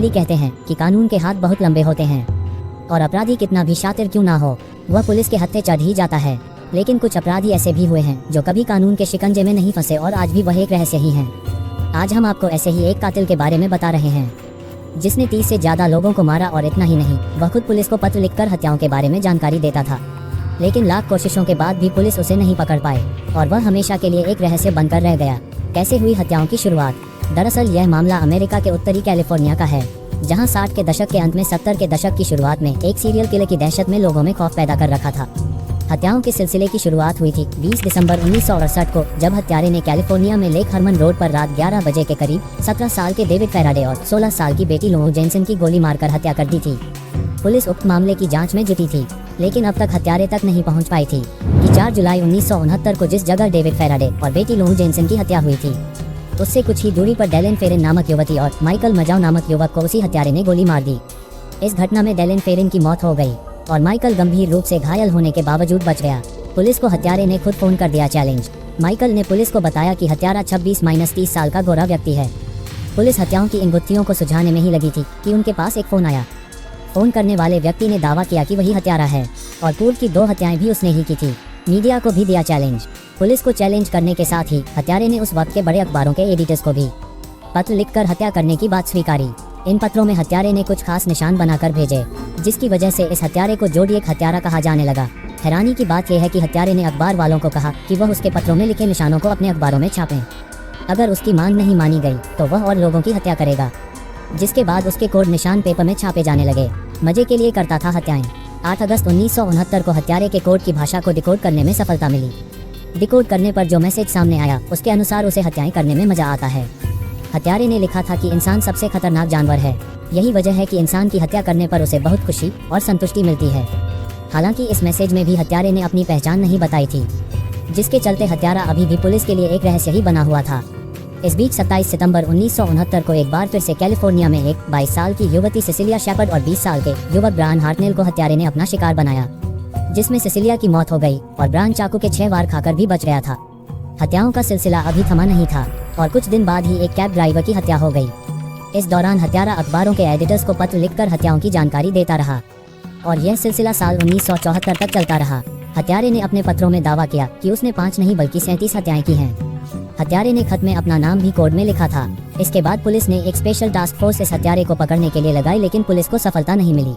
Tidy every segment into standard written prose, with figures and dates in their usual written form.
Generally कहते हैं कि कानून के हाथ बहुत लंबे होते हैं और अपराधी कितना भी शातिर क्यों ना हो, वह पुलिस के हत्थे चढ़ ही जाता है। लेकिन कुछ अपराधी ऐसे भी हुए हैं जो कभी कानून के शिकंजे में नहीं फंसे और आज भी वह एक रहस्य ही हैं। आज हम आपको ऐसे ही एक कातिल के बारे में बता रहे हैं जिसने 30 से ज्यादा लोगों को मारा, और इतना ही नहीं, वह खुद पुलिस को पत्र लिखकर हत्याओं के बारे में जानकारी देता था। लेकिन लाख कोशिशों के बाद भी पुलिस उसे नहीं पकड़ पाए और वह हमेशा के लिए एक रहस्य बनकर रह गया। कैसे हुई हत्याओं की शुरुआत? दरअसल यह मामला अमेरिका के उत्तरी कैलिफोर्निया का है, जहां 60 के दशक के अंत में 70 के दशक की शुरुआत में एक सीरियल किलर की दहशत में लोगों में खौफ पैदा कर रखा था। हत्याओं के सिलसिले की शुरुआत हुई थी 20 दिसंबर 1968 को, जब हत्यारे ने कैलिफोर्निया में लेक हरमन रोड पर रात 11 बजे के करीब 17 साल के डेविड फेराडे और 16 साल की बेटी लोमो जेनसन की गोली मारकर हत्या कर दी थी। पुलिस उक्त मामले की जांच में जुटी थी, लेकिन अब तक हत्यारे तक नहीं पहुंच पाई थी कि 4 जुलाई 1969 को जिस जगह डेविड फेराडे और बेटी लोमो जेनसन की हत्या हुई थी, उससे कुछ ही दूरी पर डेलन फेरिन नामक युवती और माइकल मजाओ नामक युवक को उसी हत्यारे ने गोली मार दी। इस घटना में डेलन फेरिन की मौत हो गई और माइकल गंभीर रूप से घायल होने के बावजूद बच गया। पुलिस को हत्यारे ने खुद फोन कर दिया चैलेंज। माइकल ने पुलिस को बताया कि हत्यारा 26-30 साल का गोरा व्यक्ति है। पुलिस हत्याओं की इन गुत्थियों को सुलझाने में ही लगी थी कि उनके पास एक फोन आया। फोन करने वाले व्यक्ति ने दावा किया कि वही हत्यारा है और पूर्व की 2 हत्याएं भी उसने ही की थी। मीडिया को भी दिया चैलेंज। पुलिस को चैलेंज करने के साथ ही हत्यारे ने उस वक्त के बड़े अखबारों के एडिटर्स को भी पत्र लिखकर हत्या करने की बात स्वीकारी। इन पत्रों में हत्यारे ने कुछ खास निशान बनाकर भेजे, जिसकी वजह से इस हत्यारे को जोडिएक हत्यारा कहा जाने लगा। हैरानी की बात यह है कि हत्यारे ने अखबार वालों को कहा कि वह उसके पत्रों में लिखे निशानों को अपने अखबारों में छापें। अगर उसकी मांग नहीं मानी गई तो वह और लोगों की हत्या करेगा, जिसके बाद उसके कोड निशान पेपर में छापे जाने लगे। मजे के लिए करता था हत्याएं। 8 अगस्त 1969 को हत्यारे के कोड की भाषा को डिकोड करने में सफलता मिली। डिकोड करने पर जो मैसेज सामने आया उसके अनुसार उसे हत्याएं करने में मजा आता है। हत्यारे ने लिखा था कि इंसान सबसे खतरनाक जानवर है, यही वजह है कि इंसान की हत्या करने पर उसे बहुत खुशी और संतुष्टि मिलती है। हालांकि इस मैसेज में भी हत्यारे ने अपनी पहचान नहीं बताई थी, जिसके चलते हत्यारा अभी भी पुलिस के लिए एक रहस्य ही बना हुआ था। इस बीच 27 सितंबर 1969 को एक बार फिर से कैलिफोर्निया में एक 22 साल की युवती सिसिलिया शेपर्ड और 20 साल के युवक ब्रायन हार्टनेल को हत्यारे ने अपना शिकार बनाया, जिसमें सिसिलिया की मौत हो गई और ब्रायन चाकू के 6 वार खाकर भी बच गया था। हत्याओं का सिलसिला अभी थमा नहीं था और कुछ दिन बाद ही एक कैब ड्राइवर की हत्या हो गई। इस दौरान हत्यारा अखबारों के एडिटर्स को पत्र लिखकर हत्याओं की जानकारी देता रहा और यह सिलसिला साल 1974 तक चलता रहा। हत्यारे ने अपने पत्रों में दावा किया कि उसने 5 नहीं बल्कि 37 हत्याएं की हैं। हत्यारे ने खत में अपना नाम भी कोड में लिखा था। इसके बाद पुलिस ने एक स्पेशल टास्क फोर्स इस हत्यारे को पकड़ने के लिए लगाई, लेकिन पुलिस को सफलता नहीं मिली।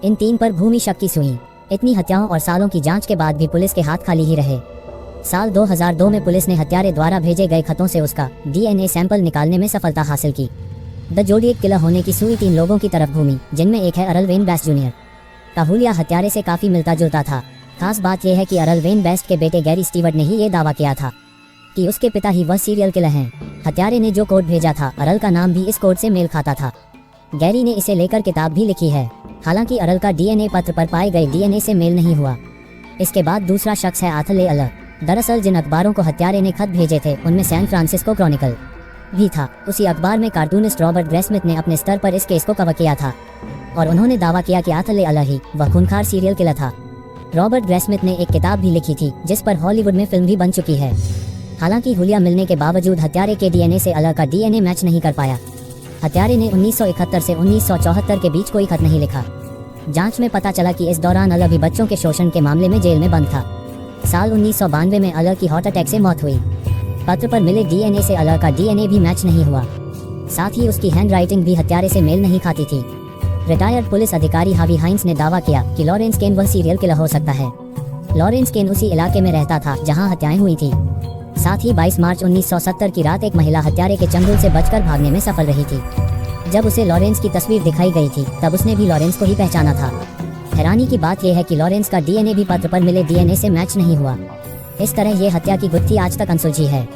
इन 3 पर भूमि शक की सुई। इतनी हत्याओं और सालों की जांच के बाद भी पुलिस के हाथ खाली ही रहे। साल 2002 में पुलिस ने हत्यारे द्वारा भेजे गए खतों से उसका DNA सैंपल निकालने में सफलता हासिल की। द जोडिएक किलर होने की सुई 3 लोगों की तरफ घूमी, जिनमें एक है अरल वेन बेस्ट जूनियर। का हुलिया हत्यारे से काफी मिलता जुलता था। खास बात यह है कि अरल वेन बेस्ट के बेटे गैरी स्टीवर्ट ने ही ये दावा किया था कि उसके पिता ही वह सीरियल किलर हैं। हत्यारे ने जो कोड भेजा था, अरल का नाम भी इस कोड से मेल खाता था। गैरी ने इसे लेकर किताब भी लिखी है। हालांकि अरल का DNA पत्र पर पाए गए DNA से मेल नहीं हुआ। इसके बाद दूसरा शख्स है आर्थर ले अरल। दरअसल जिन अखबारों को हत्यारे ने खत भेजे थे उनमें सैन फ्रांसिस्को क्रॉनिकल भी था। उसी अखबार में कार्टूनिस्ट रॉबर्ट ग्रेस्मिथ ने अपने स्तर पर इस केस को कवर किया था और उन्होंने दावा किया कि आर्थर ले अरल ही वह खूंखार सीरियल किलर था। रॉबर्ट ग्रेस्मिथ ने एक किताब भी लिखी थी जिस पर हॉलीवुड में फिल्म भी बन चुकी है। हालांकि हुलिया मिलने के बावजूद हत्यारे के DNA से अरल का DNA मैच नहीं कर पाया। हत्यारे ने 1971 से 1974 के बीच कोई खत नहीं लिखा। जांच में पता चला कि इस दौरान अरल भी बच्चों के शोषण के मामले में जेल में बंद था। साल 1992 में अरल की हार्ट अटैक से मौत हुई। पत्र पर मिले DNA से अरल का DNA भी मैच नहीं हुआ। साथ ही उसकी हैंड राइटिंग भी हत्यारे से मेल नहीं खाती थी। रिटायर्ड पुलिस अधिकारी हावी हाइंस ने दावा किया कि लॉरेंस केन वह सीरियल किलर हो सकता है। लॉरेंस केन उसी इलाके में रहता था जहां हत्याएं हुई थी। साथ ही 22 मार्च 1970 की रात एक महिला हत्यारे के चंगुल से बचकर भागने में सफल रही थी। जब उसे लॉरेंस की तस्वीर दिखाई गई थी तब उसने भी लॉरेंस को ही पहचाना था। हैरानी की बात यह है कि लॉरेंस का DNA भी पत्र पर मिले DNA से मैच नहीं हुआ। इस तरह ये हत्या की गुत्थी आज तक अनसुलझी है।